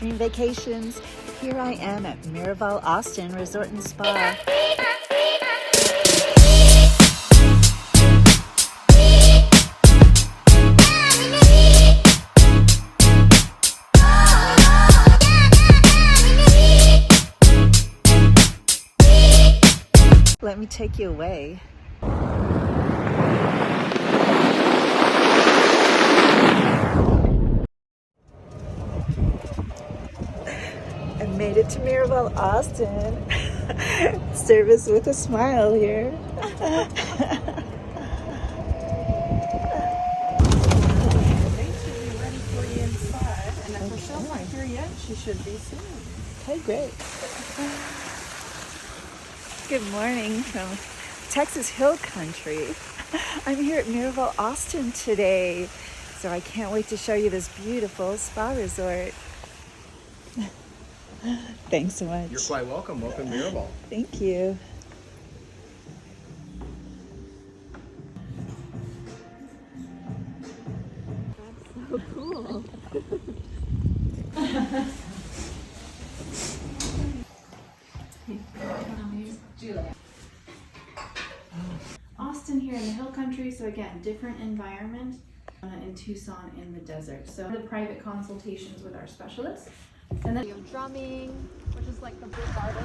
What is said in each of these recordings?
dream vacations. Here I am at Miraval Austin Resort and Spa. Let me take you away. I made it to Miraval Austin. Service with a smile here. They should be ready for you inside. And if Rachelle's not here yet, she should be soon. Okay, great. Good morning from Texas Hill Country. I'm here at Miraval Austin today, so I can't wait to show you this beautiful spa resort. Thanks so much. You're quite welcome. Welcome to Miraval. Thank you. That's so cool. Julia. Austin here in the hill country, so again, different environment in Tucson in the desert. So the private consultations with our specialists. And then we have drumming, which is like the big garden.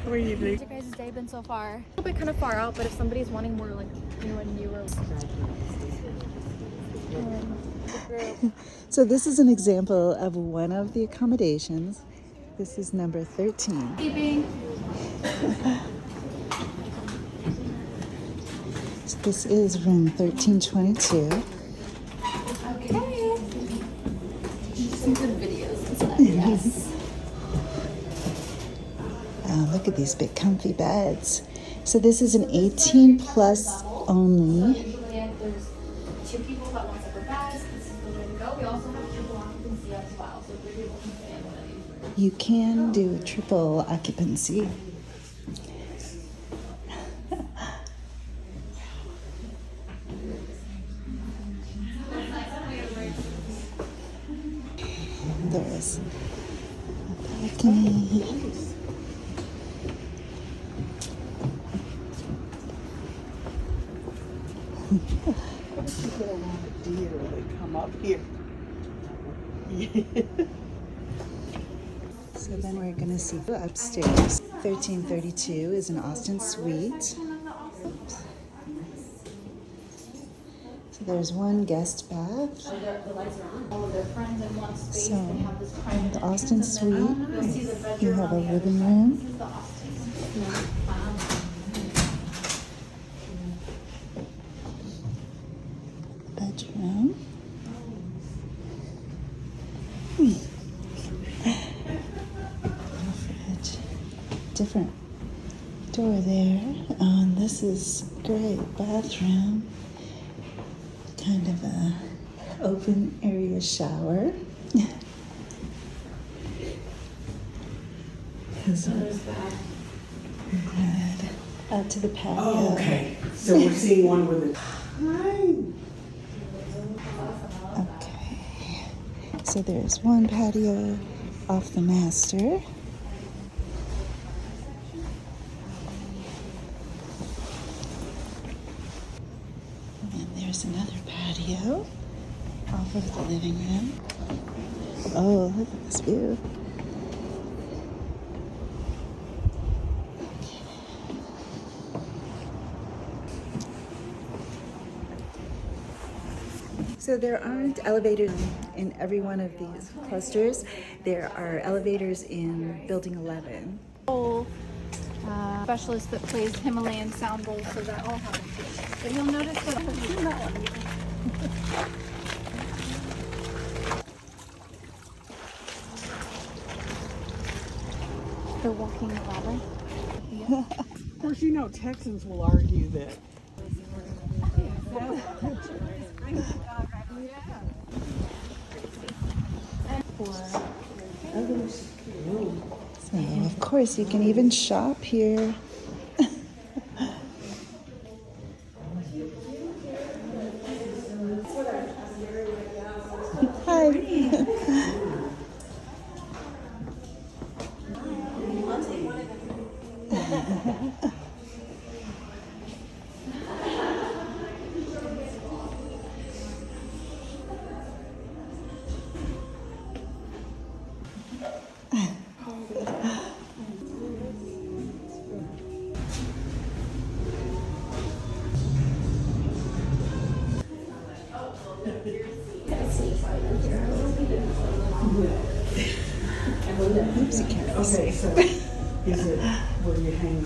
Where are you doing? How's your guys' day been so far? A little bit kind of far out, but if somebody's wanting more like, you know, a newer So this is an example of one of the accommodations. This is number 13. sleeping. So this is room 1322. Okay. Some good videos inside, yes. Oh, look at these big comfy beds. So this is an 18 plus only. Usually if there's two people that want separate beds, this is the way to go. We also have triple occupancy as well, so 3 people can stay in one of these. You can do a triple occupancy. There's a balcony. People along the deer, they come up here. So then we're going to see upstairs. 1332 is an Austin suite. So there's one guest bath. All of their friends in one space. So They have this private the Austin suite, You'll see the bedroom you have a on the living other room. side. This is the Austin. Bedroom. Fridge. Different door there. Oh, and this is great bathroom. Kind of a open area shower. Out to the patio. Oh, okay. So we're seeing one with a time. Okay, so there's one patio off the master. And there's another patio off of the living room. Oh, look at this view. So there aren't elevators in every one of these clusters. There are elevators in building 11. Specialist that plays Himalayan sound bowls, so that all happens here. But you'll notice that the walking ladder. Of course, you know Texans will argue that. So, of course, you can even shop here. Hi. Oops, you can't be Okay, safe. so is it where you hang?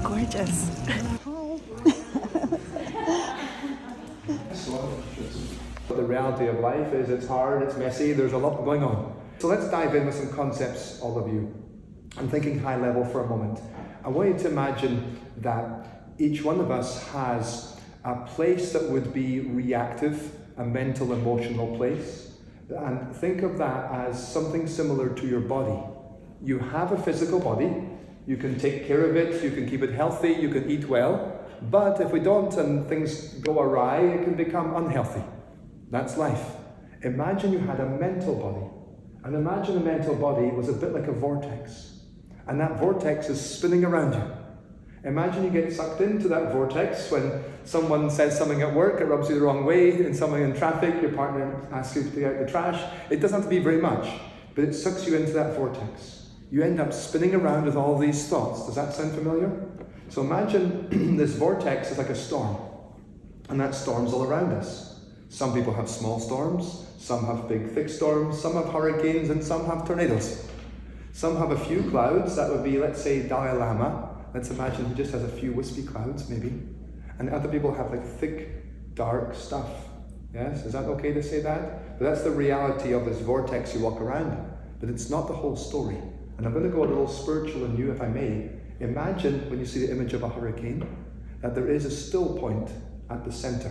Gorgeous. The reality of life is it's hard, it's messy, there's a lot going on. So let's dive in with some concepts, all of you. I'm thinking high level for a moment. I want you to imagine that each one of us has a place that would be reactive, a mental, emotional place. And think of that as something similar to your body. You have a physical body, you can take care of it, you can keep it healthy, you can eat well, but if we don't and things go awry, it can become unhealthy. That's life. Imagine you had a mental body, and imagine a mental body was a bit like a vortex, and that vortex is spinning around you. Imagine you get sucked into that vortex when someone says something at work, it rubs you the wrong way, and someone in traffic, your partner asks you to take out the trash. It doesn't have to be very much, but it sucks you into that vortex. You end up spinning around with all these thoughts. Does that sound familiar? So imagine this vortex is like a storm, and that storm's all around us. Some people have small storms, some have big thick storms, some have hurricanes, and some have tornadoes. Some have a few clouds, that would be, let's say, Dalai Lama. Let's imagine he just has a few wispy clouds, maybe. And other people have like thick, dark stuff. Yes, is that okay to say that? But that's the reality of this vortex you walk around in. But it's not the whole story. And I'm going to go a little spiritual in you, if I may. Imagine, when you see the image of a hurricane, that there is a still point at the center.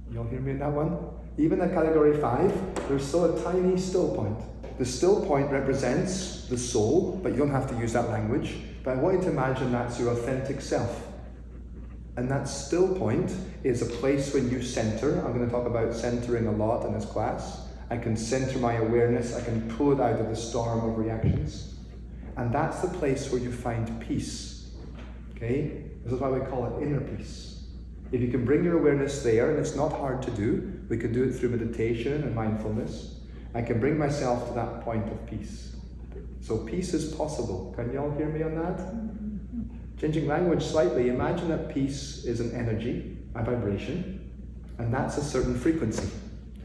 You'll hear me in that one? Even at category 5, there's still a tiny still point. The still point represents the soul, but you don't have to use that language. But I want you to imagine that's your authentic self. And that still point is a place when you center. I'm going to talk about centering a lot in this class. I can center my awareness, I can pull it out of the storm of reactions. And that's the place where you find peace. Okay? This is why we call it inner peace. If you can bring your awareness there, and it's not hard to do, we can do it through meditation and mindfulness. I can bring myself to that point of peace. So peace is possible. Can you all hear me on that? Changing language slightly, imagine that peace is an energy, a vibration, and that's a certain frequency.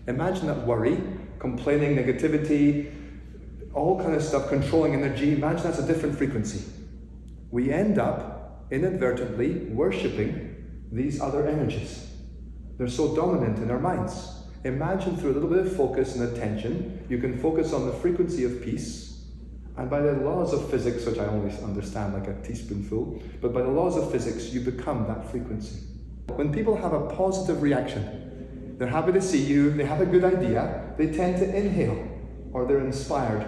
Imagine that worry, complaining, negativity, all kind of stuff, controlling energy, imagine that's a different frequency. We end up inadvertently worshipping these other energies. They're so dominant in our minds. Imagine through a little bit of focus and attention, you can focus on the frequency of peace, and by the laws of physics, which I only understand like a teaspoonful, but by the laws of physics, you become that frequency. When people have a positive reaction, they're happy to see you, they have a good idea, they tend to inhale, or they're inspired,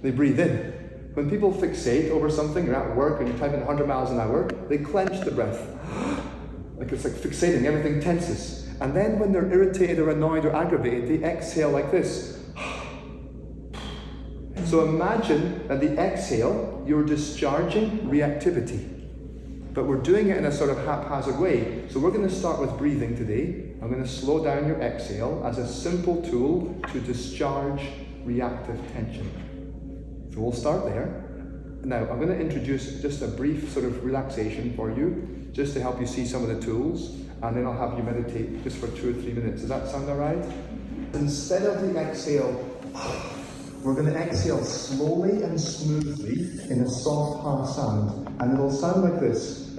they breathe in. When people fixate over something, you're at work and you're typing 100 miles an hour, they clench the breath. Like it's like fixating, everything tenses. And then when they're irritated or annoyed or aggravated, they exhale like this. So imagine at the exhale, you're discharging reactivity. But we're doing it in a sort of haphazard way. So we're going to start with breathing today. I'm going to slow down your exhale as a simple tool to discharge reactive tension. So we'll start there. Now I'm going to introduce just a brief sort of relaxation for you, just to help you see some of the tools, and then I'll have you meditate just for 2 or 3 minutes. Does that sound alright? Instead of the exhale, we're going to exhale slowly and smoothly in a soft ha sound, and it'll sound like this.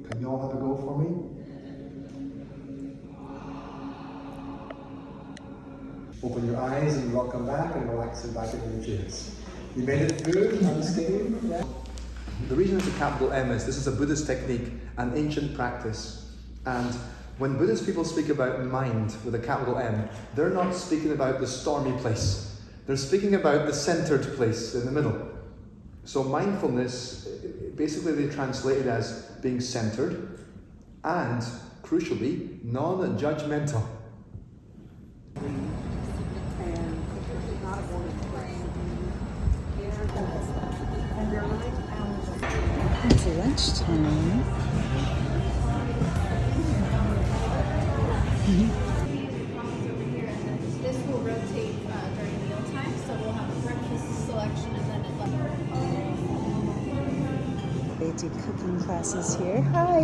Can you all have a go for me? Open your eyes and rock them back and relax it back into your chairs. You made it through unscathed? Yeah. The reason it's a capital M is this is a Buddhist technique, an ancient practice. And when Buddhist people speak about mind with a capital M, they're not speaking about the stormy place. They're speaking about the centered place in the middle. So mindfulness, basically they translate it as being centered and, crucially, non-judgmental. It's lunchtime. This will rotate during mealtime, so we'll have a breakfast selection and then They do cooking classes here. Hi.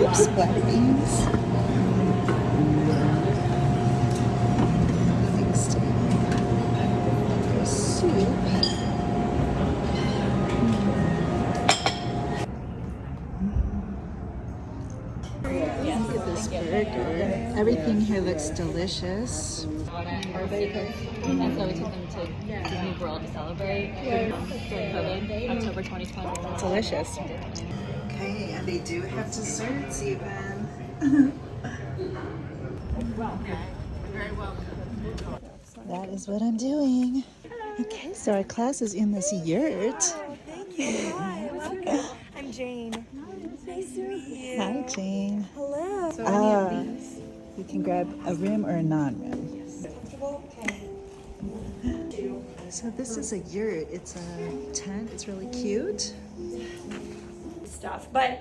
Oops, black beans. Mixed in. Soup. Look at this burger. Everything here looks delicious. And so we took them to Disney World to celebrate during COVID, October 2020. Delicious. Okay, and they do have desserts even. very welcome. That is what I'm doing. Okay, so our class is in this yurt. Thank you. Hi, welcome. I'm Jane. Nice to meet you. Hi, Jane. Hello. So You can grab a rim or a non-rim. So this is a yurt. It's a tent. It's really cute. stuff. But it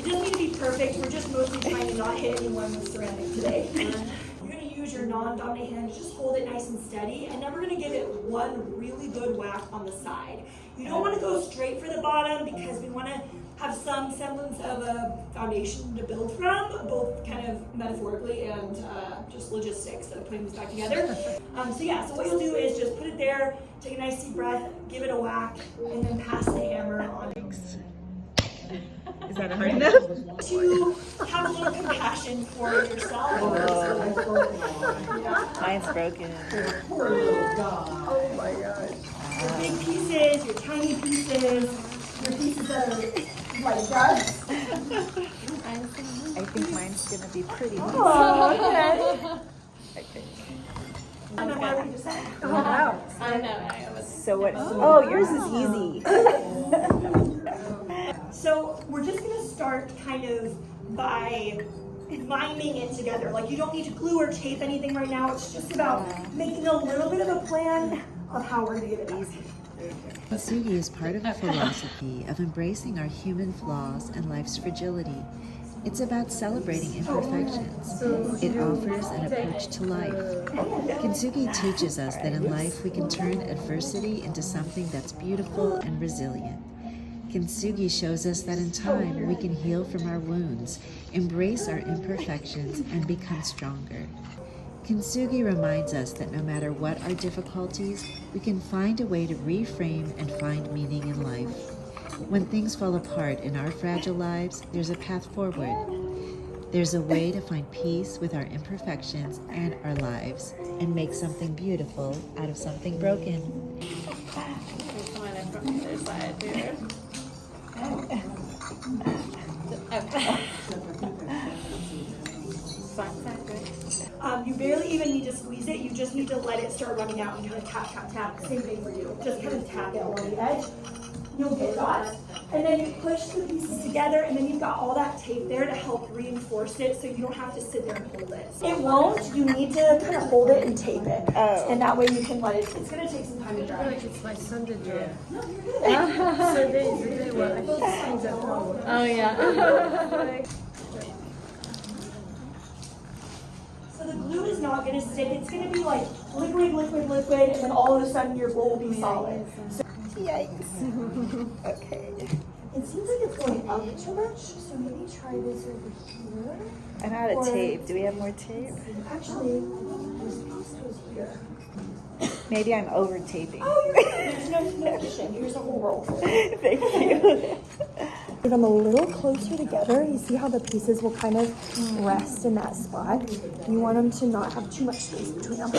doesn't need to be perfect. We're just mostly trying to not hit anyone with ceramic today. You're going to use your non-dominant hand to just hold it nice and steady, and then we're going to give it one really good whack on the side. You don't want to go straight for the bottom because we want to have some semblance of a foundation to build from, both kind of metaphorically and just logistics of putting this back together. So what you'll do is just put it there, take a nice deep breath, give it a whack, and then pass the hammer on. Is that hard enough? To have a little compassion for yourself. Mine's broken. Oh my gosh. Your big pieces, your tiny pieces, your pieces that are like that. I think mine's gonna be pretty. Oh, okay. I don't know why we just said. Oh, wow. I know. So what? Oh, yours is easy. So we're just gonna start kind of by miming it together. Like you don't need to glue or tape anything right now. It's just about making a little bit of a plan of how we're gonna get it easy. Kintsugi is part of a philosophy of embracing our human flaws and life's fragility. It's about celebrating imperfections. It offers an approach to life. Kintsugi teaches us that in life we can turn adversity into something that's beautiful and resilient. Kintsugi shows us that in time we can heal from our wounds, embrace our imperfections, and become stronger. Kintsugi reminds us that no matter what our difficulties, we can find a way to reframe and find meaning in life. When things fall apart in our fragile lives, there's a path forward. There's a way to find peace with our imperfections and our lives and make something beautiful out of something broken. Come on in from the other side here. barely even need to squeeze it. You just need to let it start running out and kind of tap, tap, tap. Same thing for you. Just kind of tap it along the edge. You'll get that. And then you push the pieces together, and then you've got all that tape there to help reinforce it so you don't have to sit there and hold it. It won't. You need to kind of hold it and tape it. Oh. And that way you can let it, it's going to take some time to dry. It's my Sunday job. No, you're good. Sunday is the day where I fix things at home. Oh yeah. So the glue is not going to stick. It's going to be like liquid, liquid, liquid, and then all of a sudden your bowl will be solid. So, Yikes. Okay. it seems like it's going up too much, so maybe try this over here. I'm out of Or- tape. Do we have more tape? Actually, this piece goes here. Maybe I'm over taping. Oh, you're good. There's no issue. Here's a whole roll. Thank you. Put them a little closer together. You see how the pieces will kind of rest in that spot. You want them to not have too much space between them.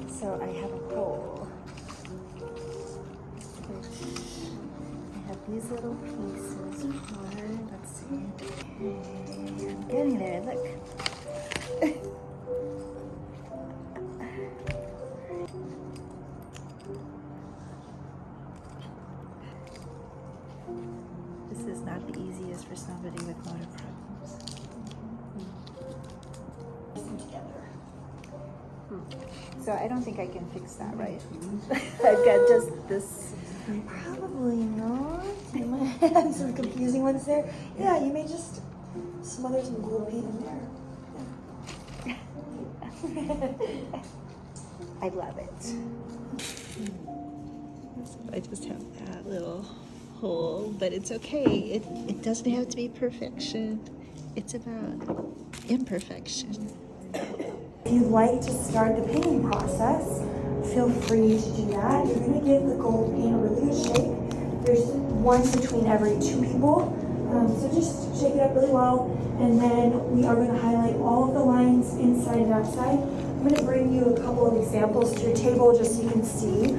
So I have a bowl. I have these little pieces for, let's see. Okay, I'm getting there, look. This is not the easiest for somebody with motor problems. So I don't think I can fix that, right? I've got just this. Probably not. You might have some confusing ones there. Yeah, you may just smother some gold paint in there. I love it. So I just have that little hole, but it's okay. It doesn't have to be perfection. It's about imperfection. If you'd like to start the painting process, feel free to do that. You're going to give the gold paint a really good shake. There's one between every 2 people. So just shake it up really well. And then we are going to highlight all of the lines inside and outside. I'm going to bring you a couple of examples to your table just so you can see.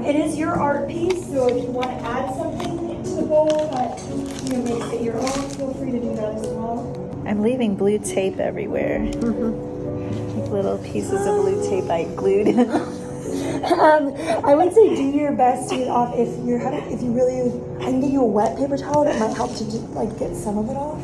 It is your art piece, so if you want to add something to the bowl that makes it your own, feel free to do that as well. I'm leaving blue tape everywhere. Little pieces of blue tape I glued in. I would say do your best to get off. If you really, I can get you a wet paper towel that might help to just, like get some of it off.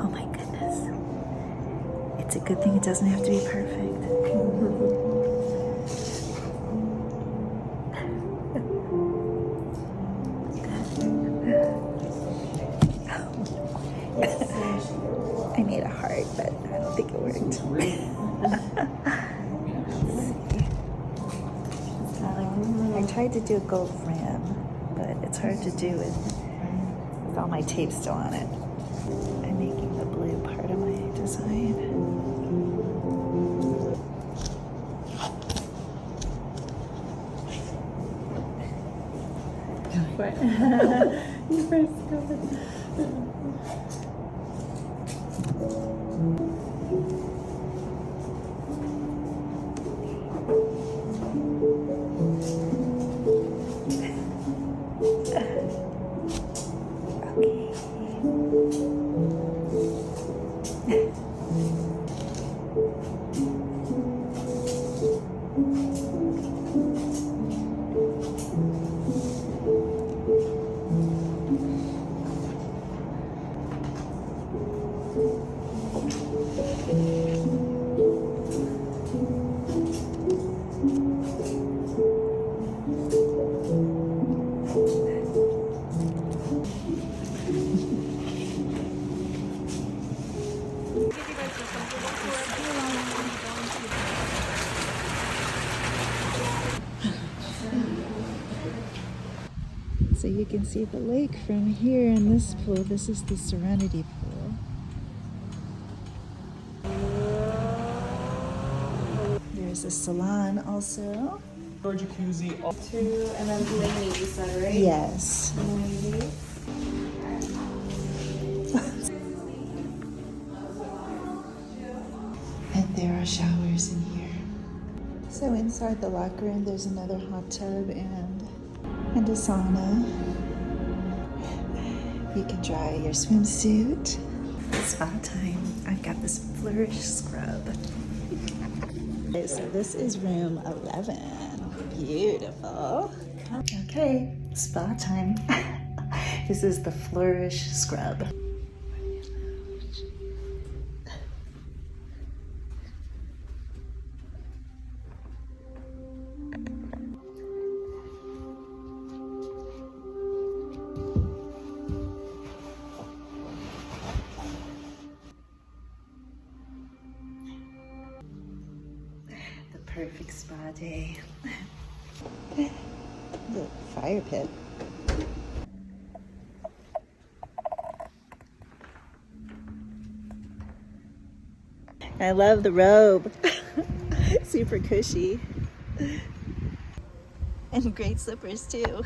Oh my goodness. It's a good thing it doesn't have to be perfect. I made a heart, but I don't think it worked. I tried to do a gold rim, but it's hard to do with all my tape still on it. I'm making the blue part of my design. You first go. So you can see the lake from here in this pool. This is the Serenity Pool. There's a salon also. Or jacuzzi. And then Lainey, you said, right? Yes. And there are showers in here. So inside the locker room, there's another hot tub and a sauna. You can dry your swimsuit. Spa time. I've got this Flourish scrub. Okay, so this is room 11. Beautiful. Okay, spa time. This is the Flourish scrub. Perfect spa day. The fire pit. I love the robe. Super cushy. And great slippers too.